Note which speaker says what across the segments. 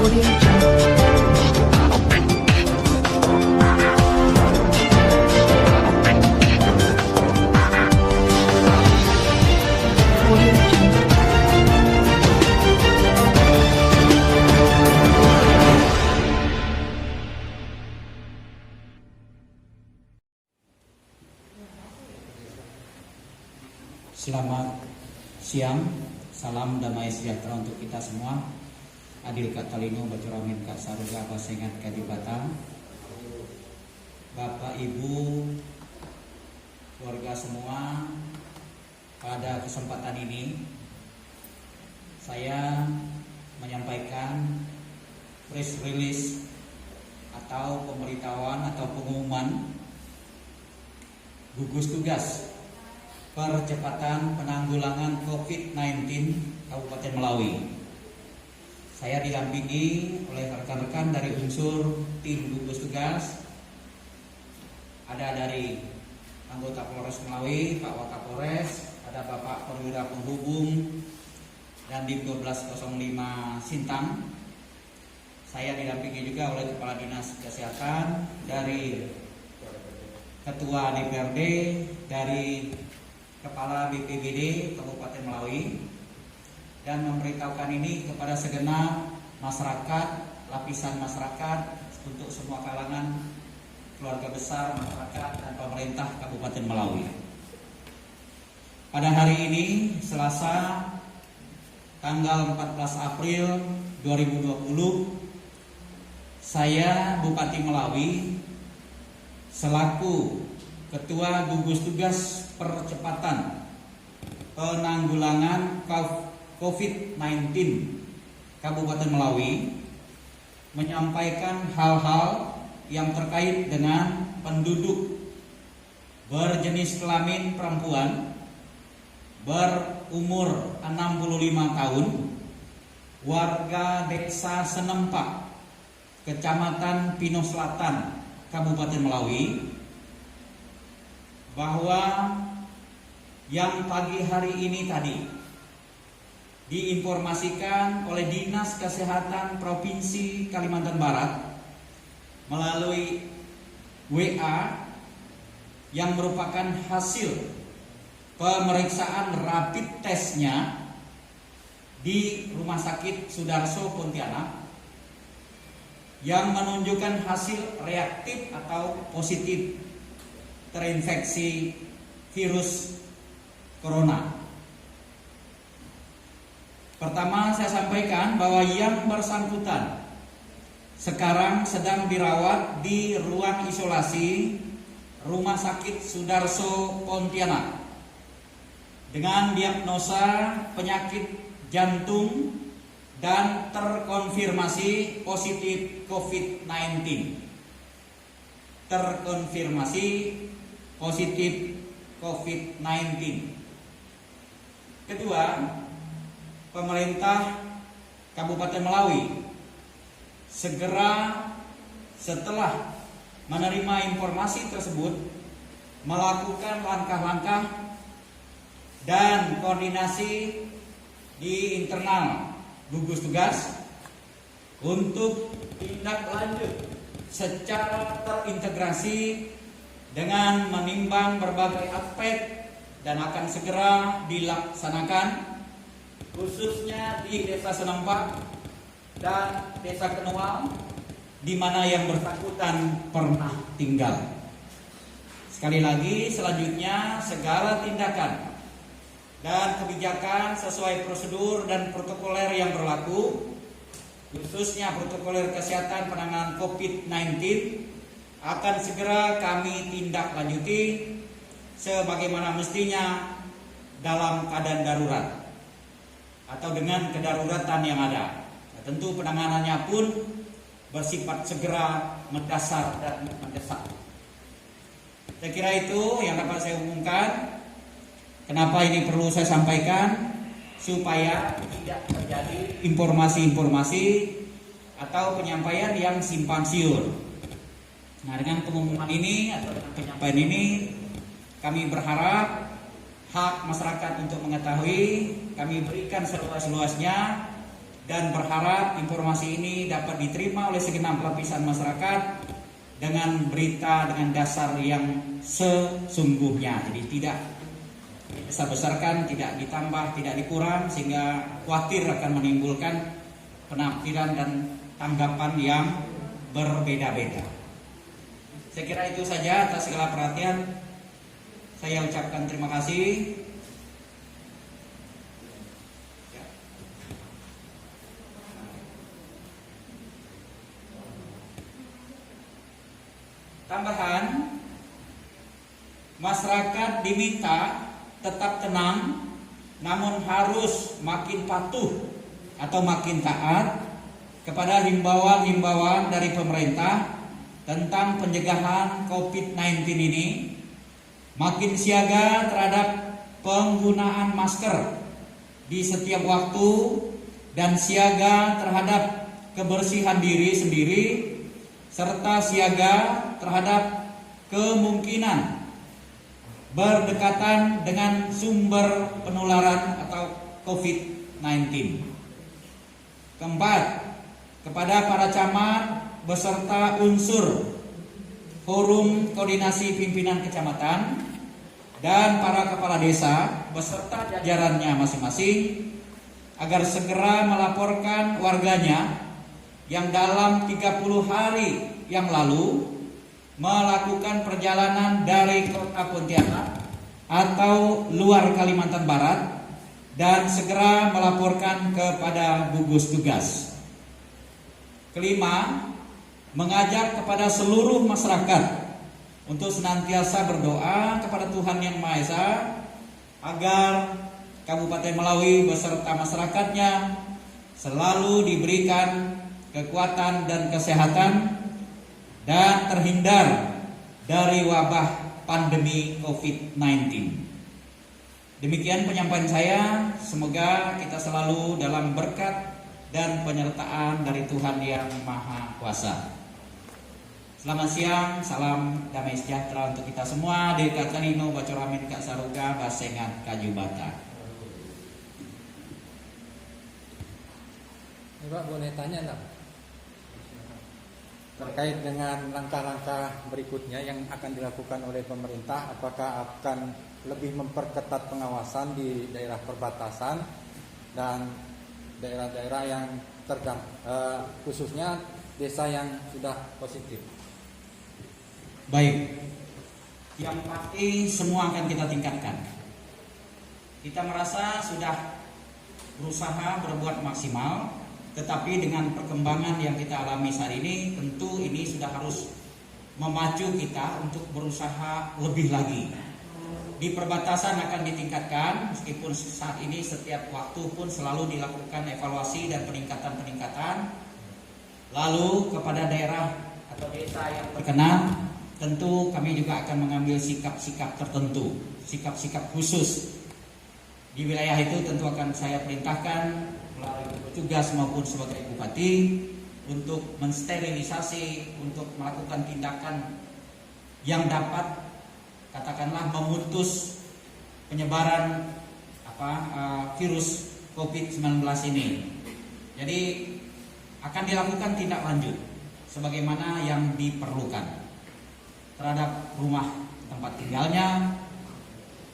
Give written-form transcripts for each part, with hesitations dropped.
Speaker 1: Selamat siang, salam damai sejahtera untuk kita semua. Adil Katalino Bacuramin Kak Saruga Pasengat Kadibata. Bapak Ibu, keluarga semua, pada kesempatan ini saya menyampaikan press release atau pemberitahuan atau pengumuman gugus tugas percepatan penanggulangan COVID-19 Kabupaten Melawi. Saya didampingi oleh rekan-rekan dari unsur tim gugus tugas. Ada dari anggota Polres Melawi, Pak Wakapolres, ada Bapak Perwira Penghubung dan Dim 1205 Sintang. Saya didampingi juga oleh Kepala Dinas Kesehatan, dari Ketua DPRD, dari Kepala BPBD Kabupaten Melawi, dan memberitahukan ini kepada segenap masyarakat, lapisan masyarakat, untuk semua kalangan, keluarga besar masyarakat dan pemerintah Kabupaten Melawi. Pada hari ini, Selasa, tanggal 14 April 2020, saya Bupati Melawi selaku Ketua Gugus Tugas Percepatan Penanggulangan COVID-19 Kabupaten Melawi menyampaikan hal-hal yang terkait dengan penduduk berjenis kelamin perempuan berumur 65 tahun, warga Desa Senempak, Kecamatan Pino Selatan, Kabupaten Melawi, bahwa yang pagi hari ini tadi diinformasikan oleh Dinas Kesehatan Provinsi Kalimantan Barat melalui WA yang merupakan hasil pemeriksaan rapid testnya di Rumah Sakit Sudarso Pontianak yang menunjukkan hasil reaktif atau positif terinfeksi virus corona. Pertama, saya sampaikan bahwa yang bersangkutan sekarang sedang dirawat di ruang isolasi Rumah Sakit Sudarso Pontianak dengan diagnosa penyakit jantung dan terkonfirmasi positif COVID-19. Terkonfirmasi positif COVID-19. Kedua, pemerintah Kabupaten Melawi segera setelah menerima informasi tersebut melakukan langkah-langkah dan koordinasi di internal gugus tugas untuk tindak lanjut secara terintegrasi dengan menimbang berbagai aspek dan akan segera dilaksanakan, khususnya di Desa Senempak dan Desa Kenual, di mana yang bersangkutan pernah tinggal. Sekali lagi, selanjutnya segala tindakan dan kebijakan sesuai prosedur dan protokoler yang berlaku, khususnya protokoler kesehatan penanganan COVID-19, akan segera kami tindak lanjuti sebagaimana mestinya dalam keadaan darurat atau dengan kedaruratan yang ada. Tentu penanganannya pun bersifat segera, mendasar dan mendesak. Saya kira itu yang dapat saya umumkan. Kenapa ini perlu saya sampaikan? Supaya tidak terjadi informasi-informasi atau penyampaian yang simpang siur. Nah, dengan pengumuman ini atau dengan penyampaian ini, kami berharap hak masyarakat untuk mengetahui kami berikan seluas-luasnya dan berharap informasi ini dapat diterima oleh segenap lapisan masyarakat dengan berita dengan dasar yang sesungguhnya. Jadi tidak besar-besarkan, tidak ditambah, tidak dikurang, sehingga khawatir akan menimbulkan penafsiran dan tanggapan yang berbeda-beda. Saya kira itu saja atas segala perhatian. Saya ucapkan terima kasih. Tambahan, masyarakat diminta tetap tenang, namun harus makin patuh atau makin taat kepada himbauan-himbauan dari pemerintah tentang pencegahan COVID-19 ini, makin siaga terhadap penggunaan masker di setiap waktu dan siaga terhadap kebersihan diri sendiri, serta siaga terhadap kemungkinan berdekatan dengan sumber penularan atau COVID-19. Keempat, kepada para camat beserta unsur forum koordinasi pimpinan kecamatan dan para kepala desa beserta jajarannya masing-masing agar segera melaporkan warganya yang dalam 30 hari yang lalu melakukan perjalanan dari Kota Pontianak atau luar Kalimantan Barat dan segera melaporkan kepada gugus tugas. Kelima, mengajak kepada seluruh masyarakat untuk senantiasa berdoa kepada Tuhan Yang Maha Esa agar Kabupaten Melawi beserta masyarakatnya selalu diberikan kekuatan dan kesehatan dan terhindar dari wabah pandemi COVID-19. Demikian penyampaian saya, semoga kita selalu dalam berkat dan penyertaan dari Tuhan Yang Maha Kuasa. Selamat siang, salam damai sejahtera untuk kita semua. Dari Katalino, Bacoramin, Kak Saruga, Basengat, Kajubata.
Speaker 2: Pak, boleh tanya enggak? Terkait dengan langkah-langkah berikutnya yang akan dilakukan oleh pemerintah, apakah akan lebih memperketat pengawasan di daerah perbatasan dan daerah-daerah yang khususnya desa yang sudah positif?
Speaker 1: Baik, yang pasti semua akan kita tingkatkan. Kita merasa sudah berusaha berbuat maksimal, tetapi dengan perkembangan yang kita alami saat ini, tentu ini sudah harus memacu kita untuk berusaha lebih lagi. Di perbatasan akan ditingkatkan, meskipun saat ini setiap waktu pun selalu dilakukan evaluasi dan peningkatan-peningkatan. Lalu kepada daerah atau desa yang terkena, tentu kami juga akan mengambil sikap-sikap tertentu, sikap-sikap khusus. Di wilayah itu tentu akan saya perintahkan melalui petugas maupun sebagai bupati untuk mensterilisasi, untuk melakukan tindakan yang dapat katakanlah memutus penyebaran virus COVID-19 ini. Jadi akan dilakukan tindak lanjut sebagaimana yang diperlukan terhadap rumah tempat tinggalnya,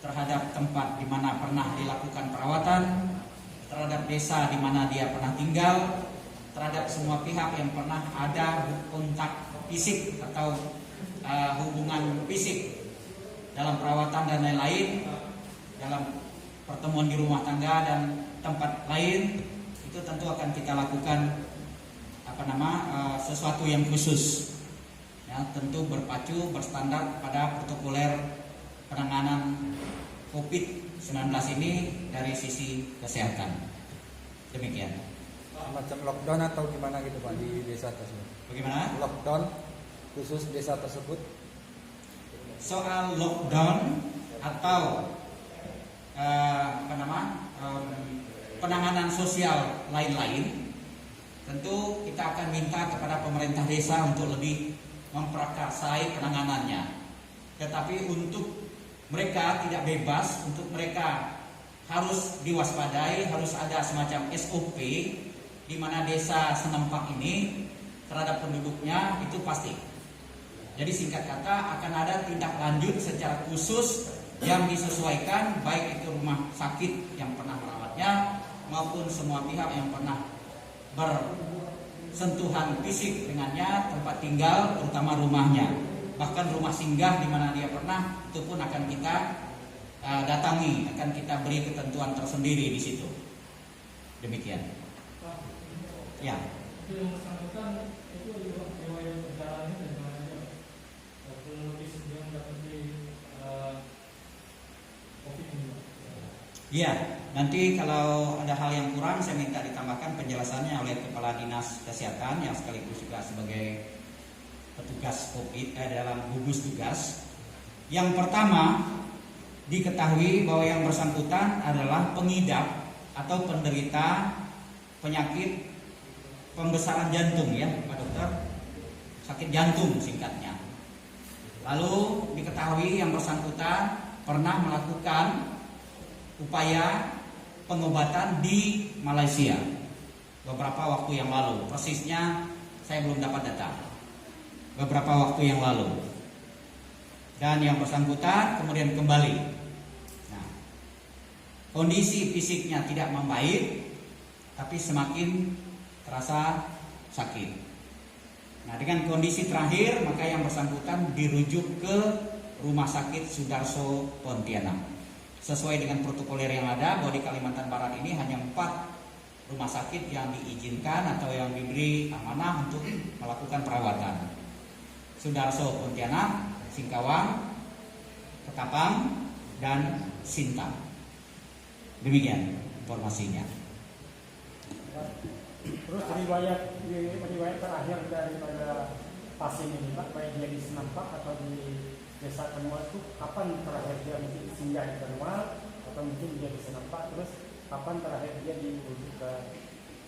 Speaker 1: terhadap tempat di mana pernah dilakukan perawatan, terhadap desa di mana dia pernah tinggal, terhadap semua pihak yang pernah ada kontak fisik atau hubungan fisik dalam perawatan dan lain-lain, dalam pertemuan di rumah tangga dan tempat lain, itu tentu akan kita lakukan sesuatu yang khusus, ya, tentu berpacu berstandar pada protokoler penanganan COVID-19 ini dari sisi kesehatan. Demikian.
Speaker 2: Macam lockdown atau gimana gitu Pak di desa tersebut?
Speaker 1: Bagaimana?
Speaker 2: Lockdown khusus desa tersebut?
Speaker 1: Soal lockdown atau penanganan sosial lain-lain, tentu kita akan minta kepada pemerintah desa untuk lebih memprakarsai penanganannya. Tetapi untuk mereka tidak bebas, untuk mereka harus diwaspadai, harus ada semacam SOP di mana desa Senempak ini terhadap penduduknya itu pasti. Jadi singkat kata akan ada tindak lanjut secara khusus yang disesuaikan, baik itu rumah sakit yang pernah merawatnya maupun semua pihak yang pernah bersentuhan fisik dengannya, tempat tinggal terutama rumahnya, bahkan rumah singgah di mana dia pernah, itu pun akan kita datangi, akan kita beri ketentuan tersendiri di situ. Demikian. Ya.
Speaker 3: Itu yang bersangkutan itu riwayat perjalanannya dan mana aja kronologis yang dapat di COVID ini.
Speaker 1: Iya, nanti kalau ada hal yang kurang saya minta ditambahkan penjelasannya oleh Kepala Dinas Kesehatan yang sekaligus juga sebagai petugas COVID dalam gugus tugas. Yang pertama, diketahui bahwa yang bersangkutan adalah pengidap atau penderita penyakit pembesaran jantung, ya Pak Dokter, sakit jantung singkatnya. Lalu diketahui yang bersangkutan pernah melakukan upaya pengobatan di Malaysia beberapa waktu yang lalu. Persisnya saya belum dapat data. Beberapa waktu yang lalu. Dan yang bersangkutan kemudian kembali. Nah, kondisi fisiknya tidak membaik, tapi semakin terasa sakit. Nah, dengan kondisi terakhir maka yang bersangkutan dirujuk ke Rumah Sakit Sudarso Pontianak. Sesuai dengan protokoler yang ada, bahwa di Kalimantan Barat ini hanya 4 rumah sakit yang diizinkan atau yang diberi amanah untuk melakukan perawatan. Sudarso Pontianak, Singkawang, Ketapang, dan Sintang. Demikian informasinya.
Speaker 4: Terus riwayat terakhir daripada pasien ini Pak, baik dia di Senempak atau di Desa Kenual itu kapan terakhir dia mungkin singgah di Kenual atau mungkin dia di Senempak, terus kapan terakhir dia dirujuk ke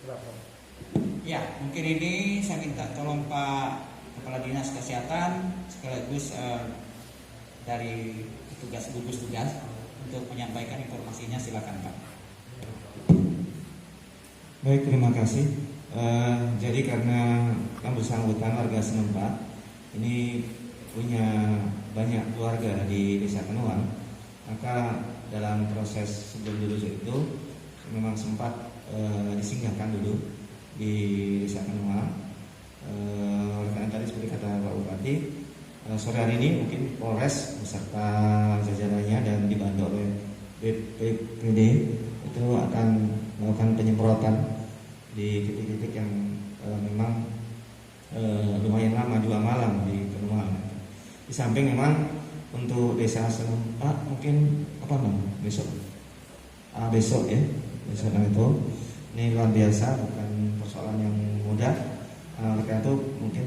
Speaker 4: Surabaya?
Speaker 1: Ya, mungkin ini saya minta tolong Pak Kepala Dinas Kesehatan sekaligus dari petugas gugus tugas untuk menyampaikan informasinya, silakan Pak.
Speaker 5: Baik, terima kasih. Jadi karena yang bersangkutan warga Senempak ini punya banyak keluarga di Desa Kenuang, maka dalam proses sebelum dirujuk itu memang sempat disinggahkan dulu di Desa Kenuang. Oleh karena tadi seperti kata Pak Bupati, sore hari ini mungkin Polres beserta jajarannya dan dibantu oleh BPPD itu akan melakukan penyemprotan di titik-titik yang memang lumayan lama, 2 malam di Kenuang. Di samping memang untuk Desa Senempak mungkin besok ya, besok itu ini luar biasa, bukan persoalan yang mudah. Oleh karena itu mungkin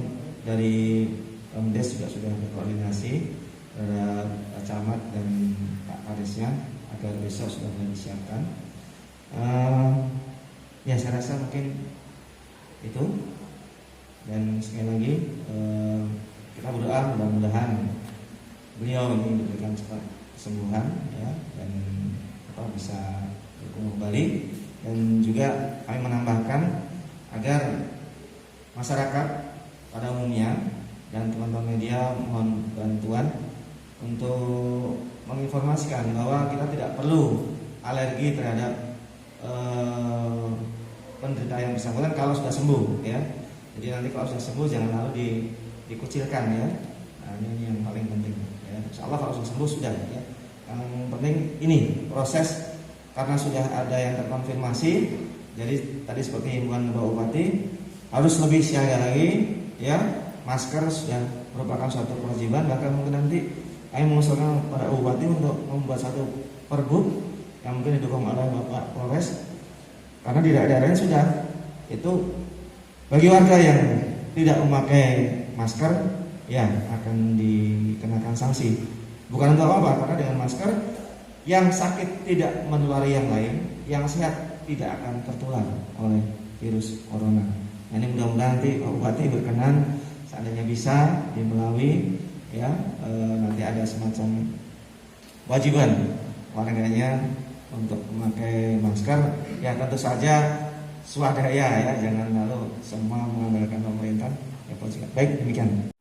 Speaker 5: dari Pemdes juga sudah berkoordinasi terhadap Camat dan Pak Kadesnya agar besok sudah mulai disiapkan. Ya saya rasa mungkin itu, dan sekali lagi kita berdoa mudah-mudahan beliau ini diberikan cepat kesembuhan ya, dan bisa kembali. Dan juga kami menambahkan agar masyarakat pada umumnya dan teman-teman media mohon bantuan untuk menginformasikan bahwa kita tidak perlu alergi terhadap penderita yang bersangkutan kalau sudah sembuh ya. Jadi nanti kalau sudah sembuh jangan lalu dikucilkan ya. Nah, ini yang paling penting ya. Insyaallah kalau sudah sembuh sudah ya. Yang penting ini proses, karena sudah ada yang terkonfirmasi. Jadi tadi seperti himbauan Bapak Bupati harus lebih siaga lagi ya. Masker sudah merupakan suatu kewajiban, bahkan mungkin nanti kami mengusulkan pada Bupati untuk membuat satu perbuk yang mungkin didukung oleh Bapak Polres, karena di daerah-daerah sudah itu bagi warga yang tidak memakai masker ya akan dikenakan sanksi. Bukan untuk apa, karena dengan masker yang sakit tidak menulari yang lain, yang sehat tidak akan tertular oleh virus corona. Nah, ini mudah-mudahan nanti Pak Bupati berkenan seandainya bisa di Melawi ya, nanti ada semacam wajiban warganya untuk memakai masker. Ya tentu saja swadaya ya, jangan lalu semua mengandalkan pemerintah. Ya, baik demikian.